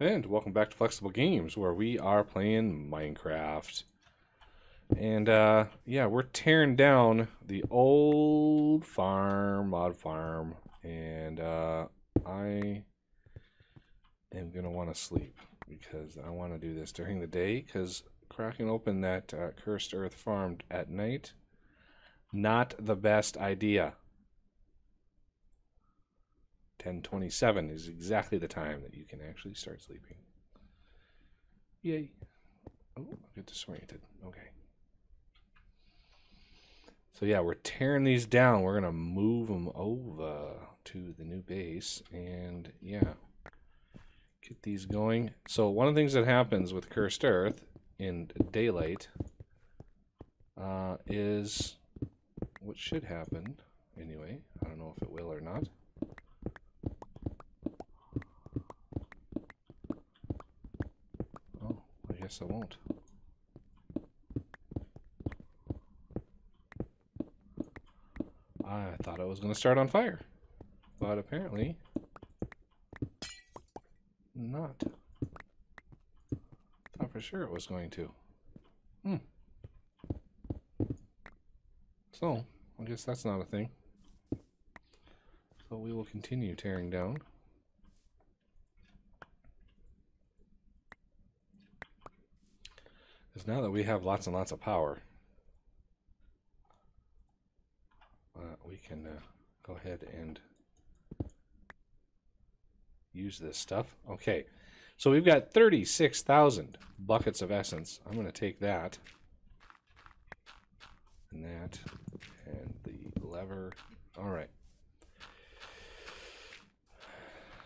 And welcome back to Flexible Games, where we are playing Minecraft. And yeah, we're tearing down the old mod farm, and I am gonna want to sleep because I want to do this during the day. Because cracking open that cursed earth farm at night, not the best idea. 10:27 is exactly the time that you can actually start sleeping. Yay. Oh, I get disoriented. Okay. So yeah, we're tearing these down. We're going to move them over to the new base. And yeah, get these going. So one of the things that happens with Cursed Earth in daylight is what should happen. Anyway, I don't know if it will or not. I guess I won't. I thought I was going to start on fire, but apparently not. Thought for sure it was going to. So, I guess that's not a thing. So we will continue tearing down. Because now that we have lots and lots of power, we can go ahead and use this stuff. Okay, so we've got 36,000 buckets of essence. I'm going to take that and that and the lever. All right.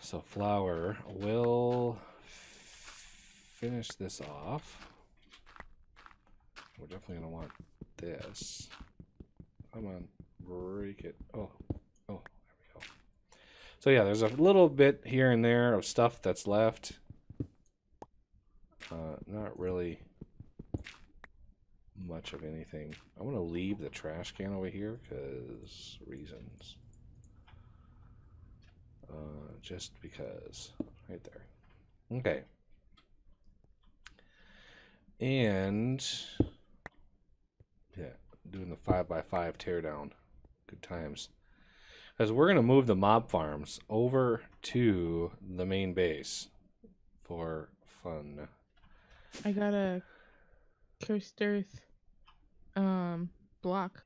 So flour will finish this off. We're definitely going to want this. Come on, break it. Oh, there we go. So yeah, there's a little bit here and there of stuff that's left. Not really much of anything. I'm going to leave the trash can over here because reasons. Just because. Right there. Okay. And yeah, doing the 5x5 teardown. Good times. Because we're going to move the mob farms over to the main base for fun. I got a Cursed Earth block.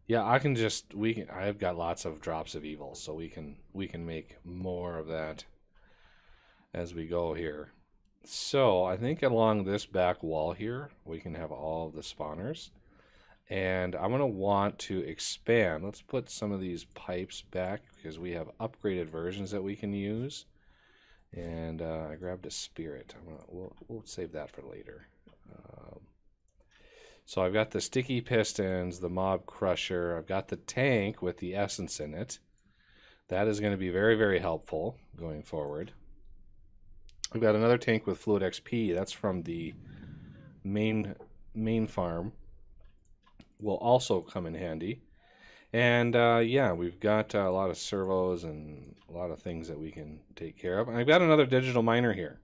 Yeah, I've got lots of drops of evil, so we can make more of that as we go here. So I think along this back wall here, we can have all of the spawners. And I'm going to want to expand. Let's put some of these pipes back because we have upgraded versions that we can use. And I grabbed a spirit. We'll save that for later. So I've got the sticky pistons, the mob crusher. I've got the tank with the essence in it. That is going to be very, very helpful going forward. I've got another tank with fluid XP. That's from the main farm. Will also come in handy. And yeah, we've got a lot of servos and a lot of things that we can take care of. And I've got another digital miner here.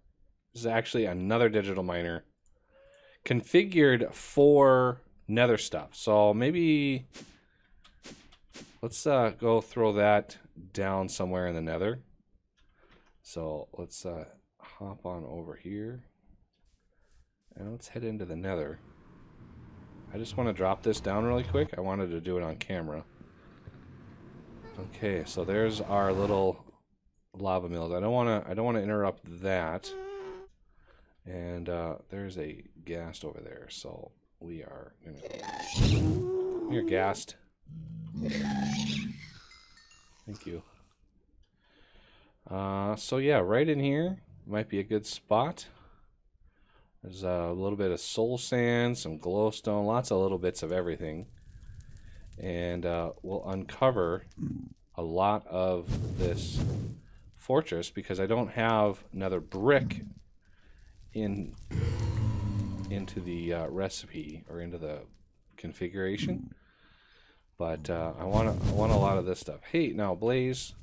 This is actually another digital miner configured for nether stuff. So maybe let's go throw that down somewhere in the nether. So let's hop on over here. And let's head into the nether. I just want to drop this down really quick. I wanted to do it on camera. Okay, so there's our little lava mills. I don't want to interrupt that. And there's a ghast over there, so we are gonna go. Here, ghast. Thank you. So yeah, right in here might be a good spot. There's a little bit of soul sand, some glowstone, lots of little bits of everything. And we'll uncover a lot of this fortress because I don't have another brick into the recipe or into the configuration. But I want a lot of this stuff. Hey, now Blaze,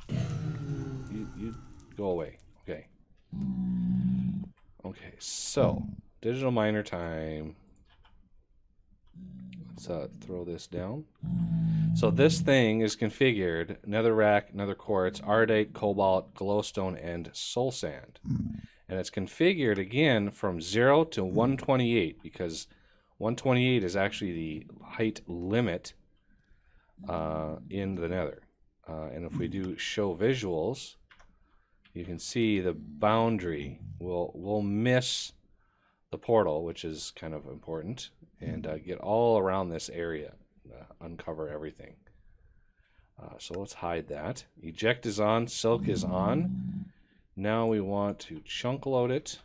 you go away. Okay. Okay, so digital miner time. Let's throw this down. So this thing is configured: netherrack, nether quartz, ardite, cobalt, glowstone, and soul sand. And it's configured again from 0 to 128 because 128 is actually the height limit in the nether. And if we do show visuals, you can see the boundary. We'll miss the portal, which is kind of important, and get all around this area, uncover everything. So let's hide that. Eject is on, silk is on. Now we want to chunk load it.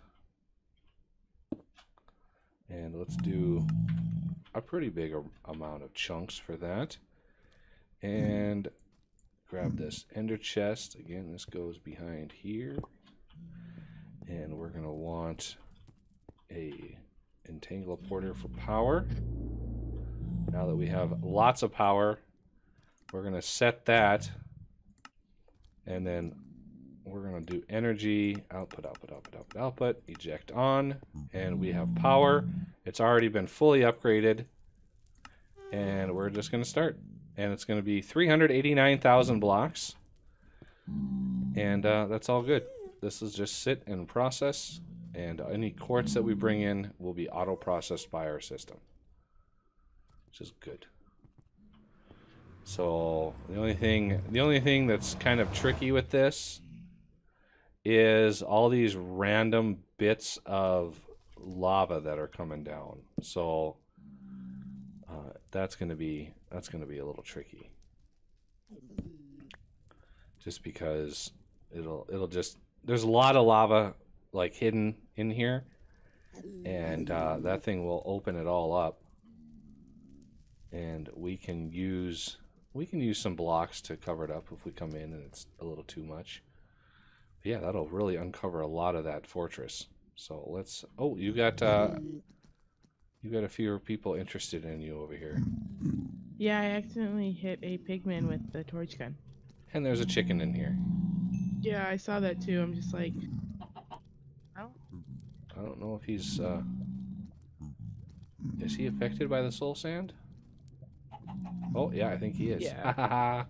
And let's do a pretty big amount of chunks for that. And grab this ender chest. Again, this goes behind here. And we're going to want a entangle porter for power. Now that we have lots of power, we're going to set that. And then we're going to do energy, output, eject on, and we have power. It's already been fully upgraded, and we're just going to start. And it's going to be 389,000 blocks, and that's all good. This is just sit and process, and any quartz that we bring in will be auto-processed by our system, which is good. So the only thing that's kind of tricky with this is all these random bits of lava that are coming down. So that's gonna be a little tricky, just because it'll just, there's a lot of lava like hidden in here, and that thing will open it all up, and we can use some blocks to cover it up if we come in and it's a little too much. Yeah, that'll really uncover a lot of that fortress. So let's. Oh, you got a few people interested in you over here. Yeah, I accidentally hit a pigman with the torch gun. And there's a chicken in here. Yeah, I saw that too. I'm just like, oh. I don't know if he's. Is he affected by the soul sand? Oh yeah, I think he is. Yeah.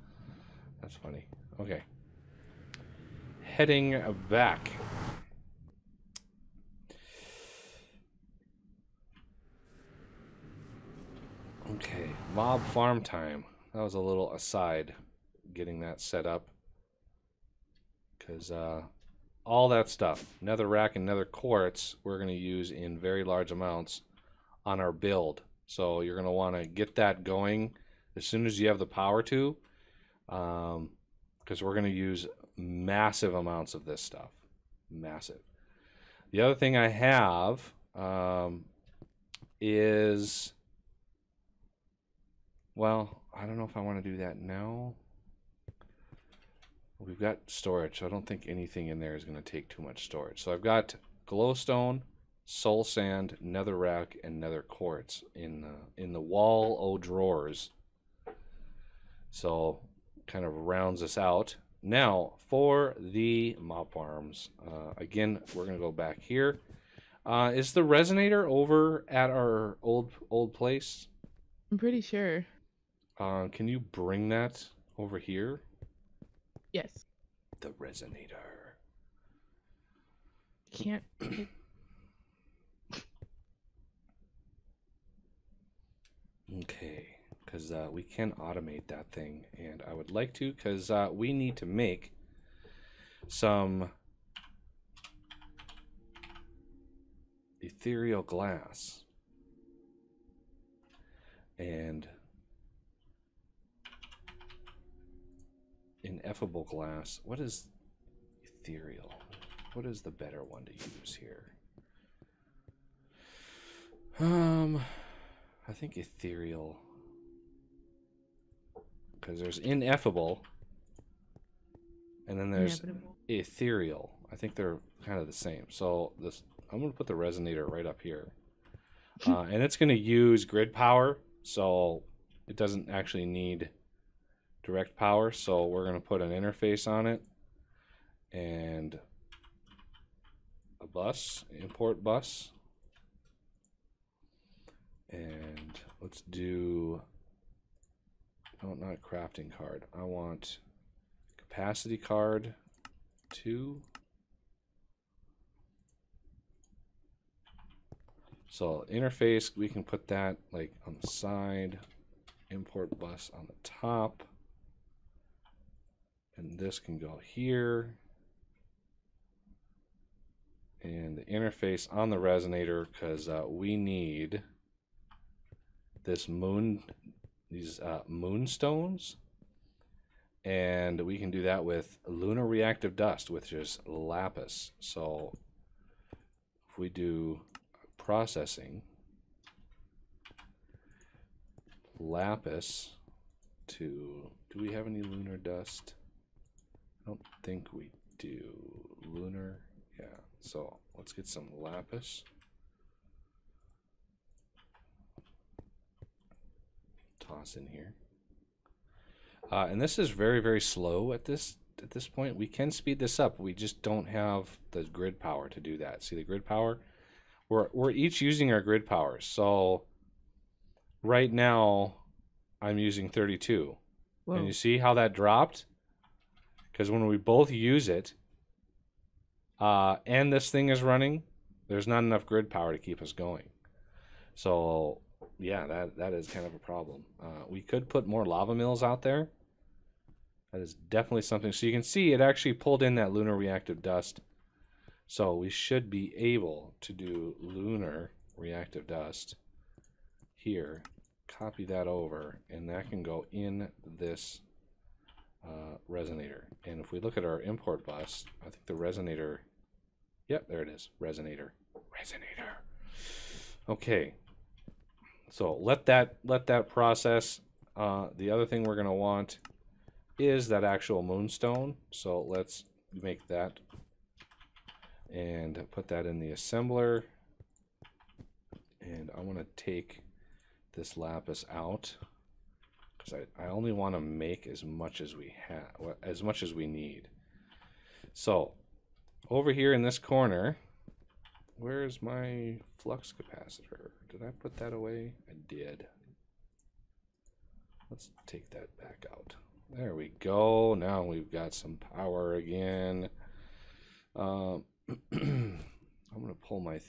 That's funny. Okay. Heading back. Okay, mob farm time. That was a little aside, getting that set up. Because all that stuff, netherrack and nether quartz, we're going to use in very large amounts on our build. So you're going to want to get that going as soon as you have the power to. Because we're going to use massive amounts of this stuff. Massive. The other thing I have is, well, I don't know if I want to do that now. We've got storage, so I don't think anything in there is going to take too much storage. So I've got glowstone, soul sand, netherrack, and nether quartz in the wall o' drawers. So kind of rounds us out. Now for the mob farms, again we're gonna go back here. Is the resonator over at our old place? I'm pretty sure. Can you bring that over here? Yes. The resonator. Can't. Okay, because we can automate that thing, and I would like to, because we need to make some ethereal glass and ineffable glass. What is ethereal? What is the better one to use here? I think ethereal, because there's ineffable and then there's Inevitable. ethereal. I think they're kind of the same. So this, I'm going to put the resonator right up here. And it's going to use grid power, so it doesn't actually need direct power. So we're going to put an interface on it, and bus, import bus. And let's do, no, not crafting card. I want capacity card 2. So interface, we can put that like on the side, import bus on the top, and this can go here. And the interface on the resonator, because we need this these moonstones, and we can do that with lunar reactive dust, which is lapis. So if we do processing, lapis to, do we have any lunar dust? I don't think we do. Lunar, yeah. So let's get some lapis. Toss in here. And this is very, very slow at this point. We can speed this up. We just don't have the grid power to do that. See the grid power? We're each using our grid power. So right now I'm using 32. Whoa. And you see how that dropped? Because when we both use it and this thing is running, there's not enough grid power to keep us going. So yeah, that is kind of a problem. We could put more lava mills out there. That is definitely something. So you can see it actually pulled in that lunar reactive dust. So we should be able to do lunar reactive dust here. Copy that over, and that can go in this resonator. And if we look at our import bus, I think the resonator, yep, there it is, resonator. Okay, so let that process. The other thing we're going to want is that actual moonstone. So let's make that and put that in the assembler. And I want to take this lapis out because I only want to make as much as we have, as much as we need. So over here in this corner, where's my flux capacitor? Did I put that away? I did. Let's take that back out. There we go. Now we've got some power again. I'm going to pull my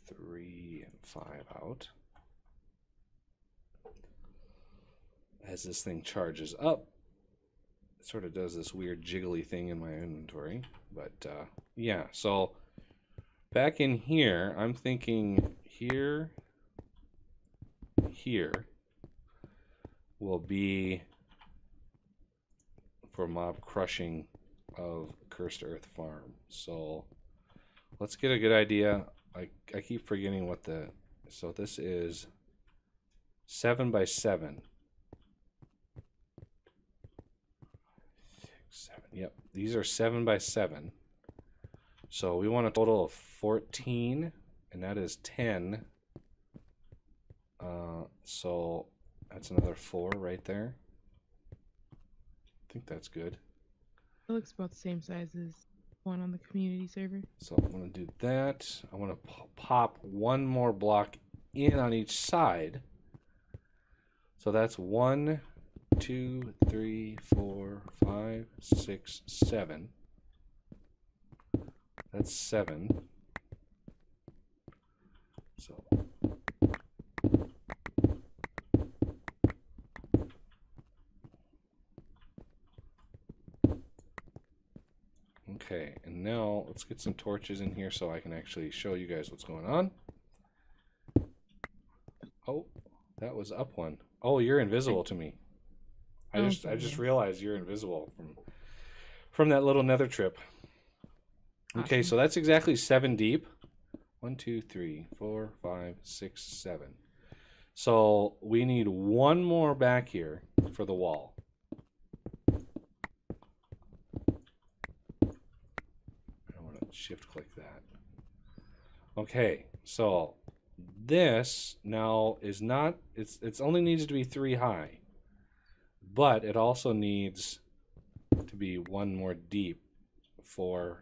3 and 5 out. As this thing charges up, it sort of does this weird jiggly thing in my inventory. But yeah, so back in here, I'm thinking here will be for mob crushing of Cursed Earth Farm. So let's get a good idea. I keep forgetting what the, so this is 7 by 7. 6, 7. Yep, these are 7 by 7. So we want a total of 14, and that is 10. So that's another 4 right there. I think that's good. It looks about the same size as one on the community server. So I'm going to do that. I want to pop one more block in on each side. So that's 1, 2, 3, 4, 5, 6, 7. That's 7. So okay, and now let's get some torches in here so I can actually show you guys what's going on. Oh, that was up one. Oh, you're invisible to me. I just realized you're invisible from that little nether trip. Okay, awesome. So that's exactly 7 deep. 1, 2, 3, 4, 5, 6, 7. So we need one more back here for the wall. I want to shift click that. Okay, so this now is not, it's only needs to be 3 high, but it also needs to be 1 more deep for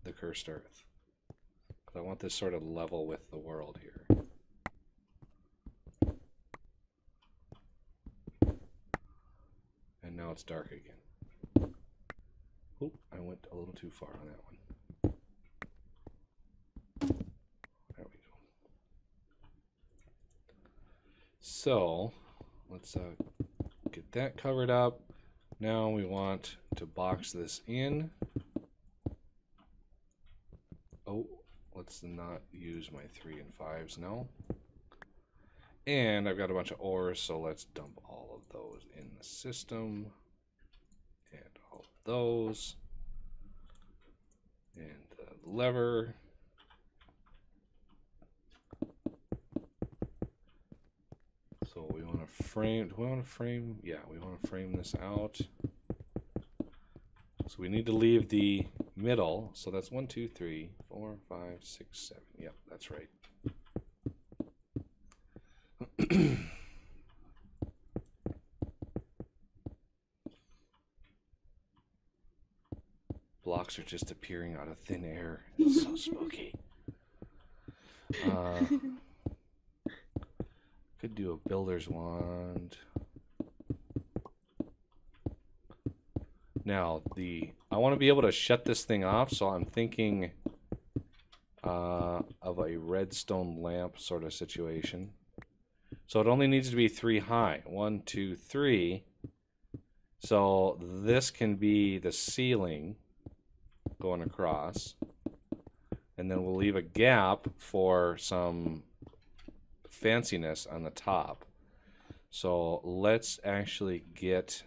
the Cursed Earth. 'Cause I want this sort of level with the world here. And now it's dark again. Oh, I went a little too far on that one. There we go. So let's get that covered up. Now we want to box this in. Oh, let's not use my 3 and 5s now. And I've got a bunch of ores, so let's dump all of those in the system. And all of those. And the lever. So we want to frame, do we want to frame? Yeah, we want to frame this out. So we need to leave the middle. So that's 1, 2, 3, 4, 5, 6, 7. Yep, that's right. Blocks are just appearing out of thin air. It's so spooky. Could do a builder's wand. Now, I want to be able to shut this thing off, so I'm thinking of a redstone lamp sort of situation. So it only needs to be 3 high. 1, 2, 3. So this can be the ceiling going across. And then we'll leave a gap for some fanciness on the top. So let's actually get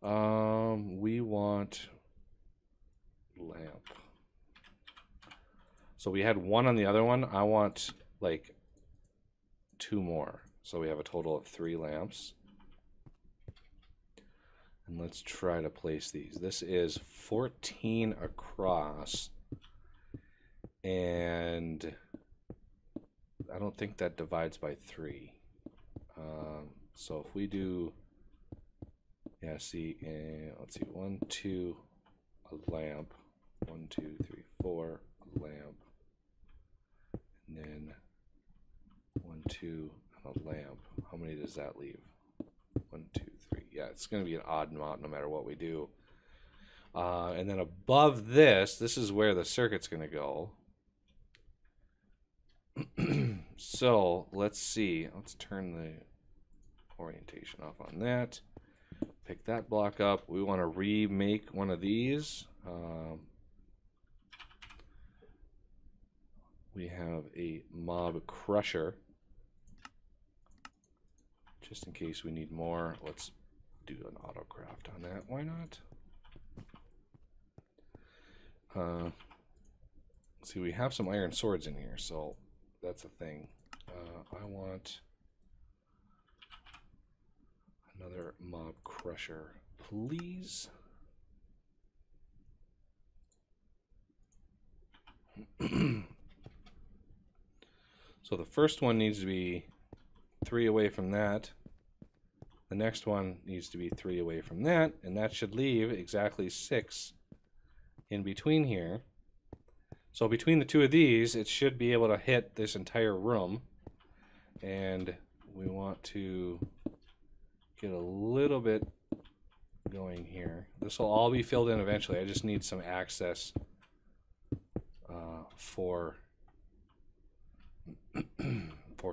we want lamp. So we had 1 on the other one. I want like 2 more. So we have a total of 3 lamps. And let's try to place these. This is 14 across. And I don't think that divides by 3. So if we do, yeah, see, let's see, 1, 2, a lamp, 1, 2, 3, 4, a lamp, and then 1, 2, a lamp. How many does that leave? 1, 2, 3. Yeah, it's going to be an odd amount no matter what we do. And then above this, this is where the circuit's going to go. So let's see. Let's turn the orientation off on that. Pick that block up. We want to remake one of these. We have a mob crusher. Just in case we need more, let's do an autocraft on that. Why not? See, we have some iron swords in here, so that's a thing. I want another mob crusher, please. So the first one needs to be 3 away from that. The next one needs to be 3 away from that, and that should leave exactly 6 in between here. So between the 2 of these, it should be able to hit this entire room. And we want to get a little bit going here. This will all be filled in eventually. I just need some access for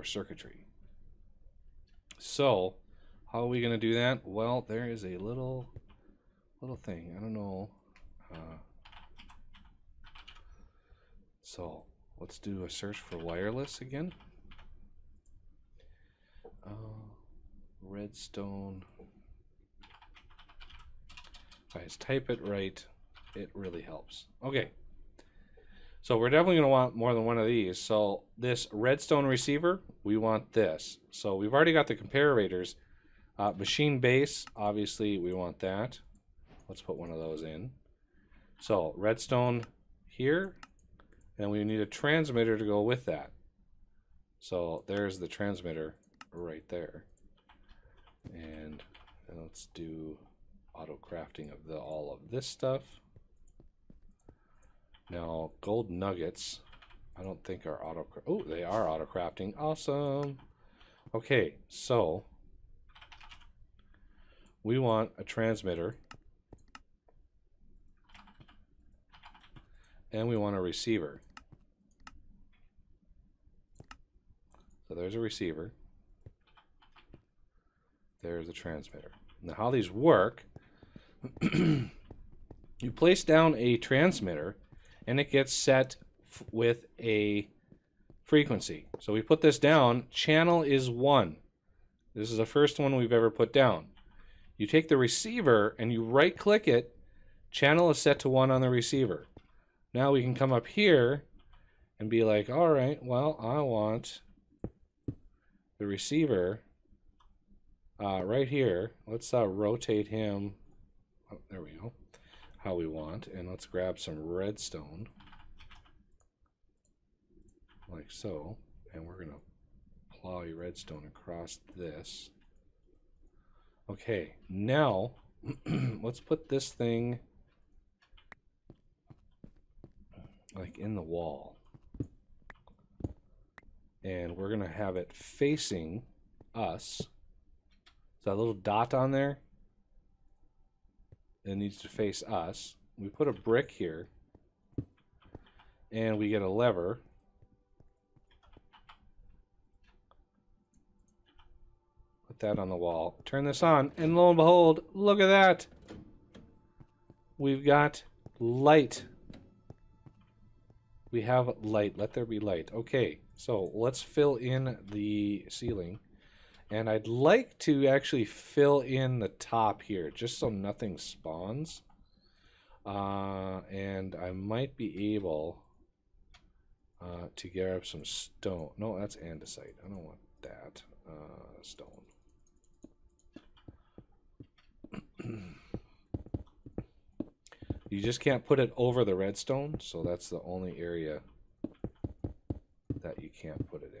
circuitry. So how are we going to do that? Well, there is a little thing. I don't know. So let's do a search for wireless again. Redstone. Guys, type it right. It really helps. Okay. So we're definitely going to want more than one of these. So this redstone receiver, we want this. So we've already got the comparators. Machine base, obviously we want that. Let's put one of those in. So redstone here. And we need a transmitter to go with that. So there's the transmitter right there. And let's do auto crafting of all of this stuff. Now, gold nuggets, I don't think are auto. Oh, they are auto crafting. Awesome. Okay, so we want a transmitter, and we want a receiver. So there's a receiver. There's a transmitter. Now, how these work, you place down a transmitter, and it gets set with a frequency. So we put this down. Channel is 1. This is the first one we've ever put down. You take the receiver and you right-click it. Channel is set to 1 on the receiver. Now we can come up here and be like, all right, well, I want the receiver right here. Let's rotate him. Oh, there we go. How we want. And let's grab some redstone. Like so. And we're going to plow redstone across this. Okay, now let's put this thing like in the wall. And we're going to have it facing us. That little dot on there, it needs to face us. We put a brick here, and we get a lever. Put that on the wall. Turn this on, and lo and behold, look at that. We've got light. We have light. Let there be light. Okay, so let's fill in the ceiling. And I'd like to actually fill in the top here, just so nothing spawns. And I might be able to grab some stone. No, that's andesite. I don't want that. Stone. You just can't put it over the redstone, so that's the only area that you can't put it in.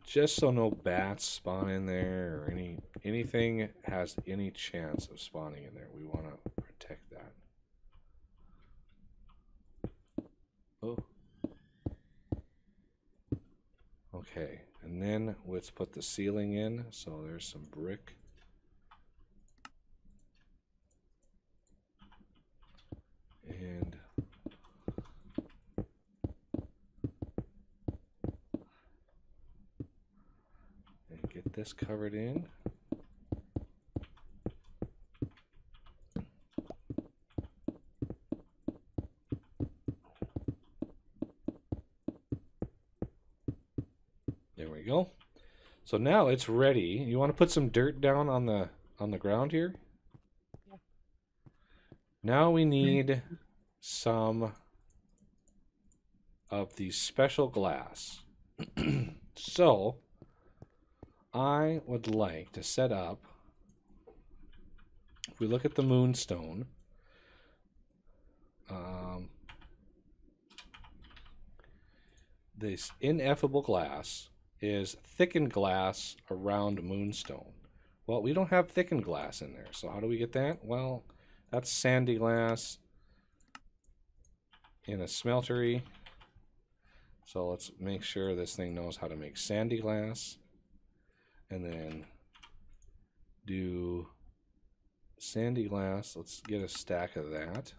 Just so no bats spawn in there or anything has any chance of spawning in there. We want to protect that. Oh. Okay, and then let's put the ceiling in. So there's some brick. And get this covered in. There we go. So now it's ready. You want to put some dirt down on the ground here? Yeah. Now we need some of the special glass. So I would like to set up, if we look at the moonstone, this ineffable glass is thickened glass around moonstone. Well, we don't have thickened glass in there, so how do we get that? Well, that's sandy glass in a smeltery. So let's make sure this thing knows how to make sandy glass. And then do sandy glass. Let's get a stack of that.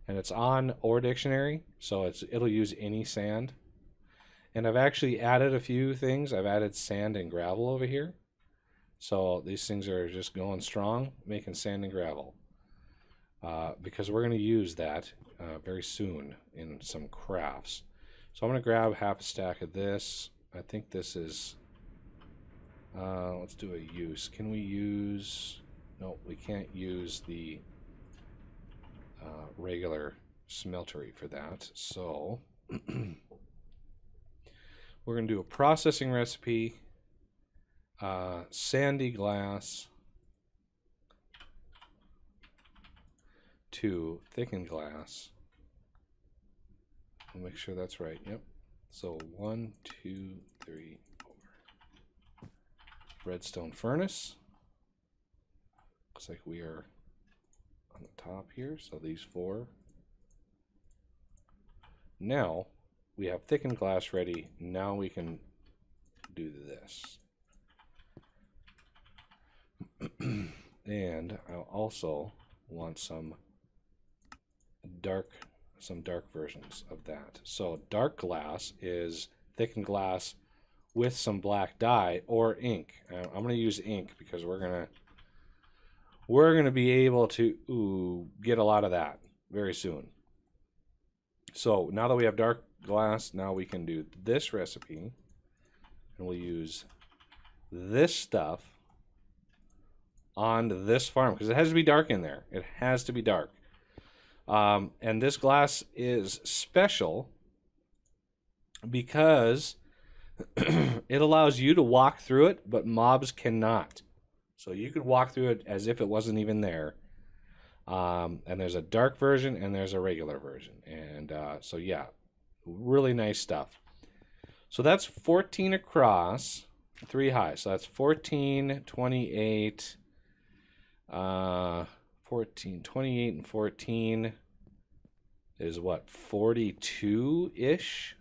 And it's on Ore Dictionary, so it'll use any sand. And I've actually added a few things. I've added sand and gravel over here. So these things are just going strong, making sand and gravel. Because we're going to use that very soon in some crafts. So I'm going to grab half a stack of this. I think this is... let's do a use. Can we use... No, we can't use the regular smeltery for that. So we're going to do a processing recipe. Sandy glass. 2 thickened glass. I'll make sure that's right. Yep. So 1, 2, 3, 4. Redstone furnace. Looks like we are on the top here. So these 4. Now we have thickened glass ready. Now we can do this. And I also want some dark versions of that. So dark glass is thickened glass with some black dye or ink. I'm going to use ink because we're going to be able to get a lot of that very soon. So now that we have dark glass, now we can do this recipe, and we'll use this stuff on this farm because it has to be dark in there. It has to be dark. And this glass is special because it allows you to walk through it, but mobs cannot. So you could walk through it as if it wasn't even there. And there's a dark version and there's a regular version. And so yeah, really nice stuff. So that's 14 across, 3 high. So that's 14, 28, 14, 28 and 14 is what, 42-ish?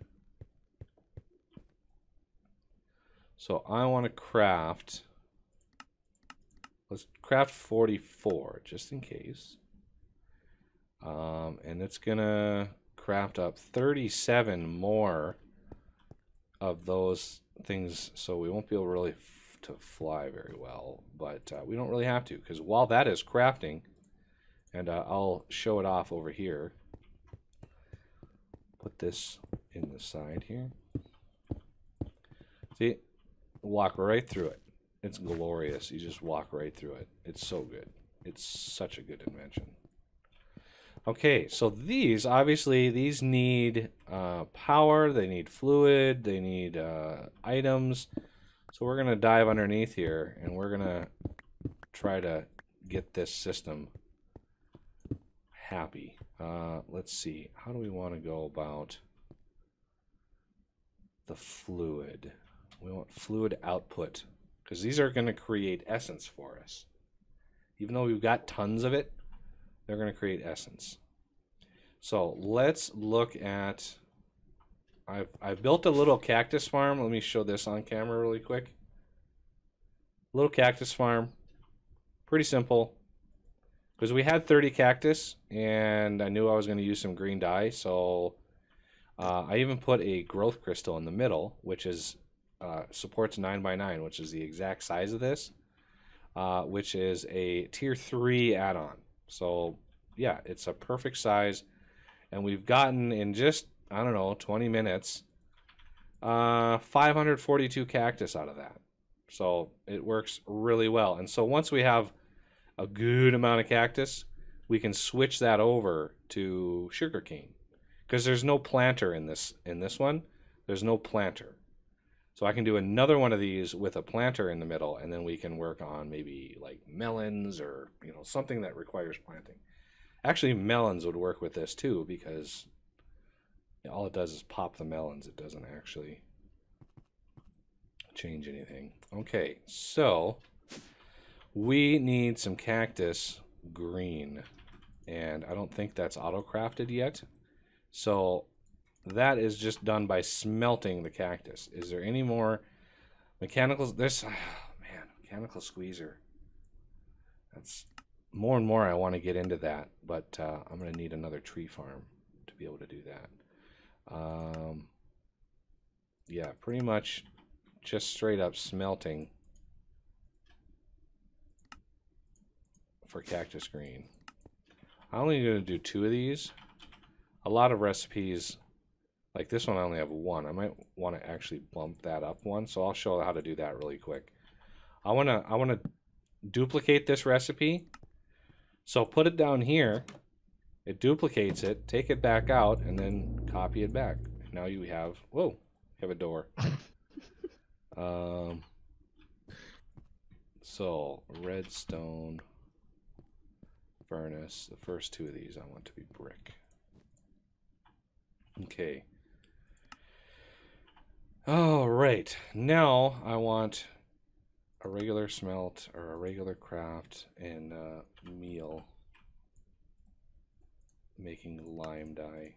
So I want to craft, let's craft 44 just in case. And it's gonna craft up 37 more of those things, so we won't be able really to fly very well, but we don't really have to, because while that is crafting, and I'll show it off over here, put this in the side here. See, walk right through it. It's glorious. You just walk right through it. It's so good. It's such a good invention. Okay, so these, obviously, these need power, they need fluid, they need items. So we're going to dive underneath here, and we're going to try to get this system happy. Let's see, how do we want to go about the fluid? We want fluid output, because these are going to create essence for us. Even though we've got tons of it, they're going to create essence. So let's look at, I've built a little cactus farm. Let me show this on camera really quick. Little cactus farm, pretty simple, because we had 30 cactus and I knew I was going to use some green dye, so I even put a growth crystal in the middle, which is supports 9x9, which is the exact size of this, which is a tier 3 add-on. So yeah, it's a perfect size, and we've gotten in just, I don't know, 20 minutes 542 cactus out of that. So it works really well. And so once we have a good amount of cactus, we can switch that over to sugarcane, because there's no planter in this one. There's no planter. So I can do another one of these with a planter in the middle, and then we can work on maybe like melons or, you know, something that requires planting. Actually, melons would work with this too, because all it does is pop the melons. It doesn't actually change anything. Okay, so we need some cactus green, and I don't think that's auto-crafted yet. So that is just done by smelting the cactus. Is there any more mechanicals? There's, oh, man, mechanical squeezer. That's more and more I want to get into that, but I'm going to need another tree farm to be able to do that. Yeah, pretty much just straight up smelting for cactus green. I'm only going to do 2 of these. A lot of recipes, like this one, I only have 1. I might want to actually bump that up 1, so I'll show how to do that really quick. I want to duplicate this recipe. So put it down here, it duplicates it, take it back out, and then copy it back. Now you have, whoa, you have a door. So redstone furnace. The first two of these I want to be brick. Okay. All right. Now I want a regular smelt or a regular craft and meal making lime dye.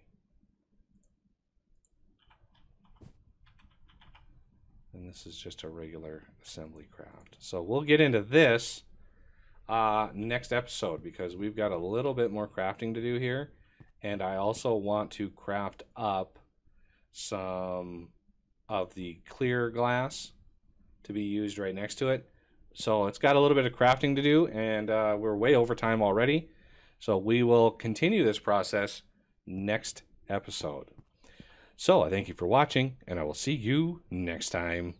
And this is just a regular assembly craft. So we'll get into this next episode because we've got a little bit more crafting to do here. And I also want to craft up some of the clear glass to be used right next to it. So it's got a little bit of crafting to do, and we're way over time already. So we will continue this process next episode. So I thank you for watching, and I will see you next time.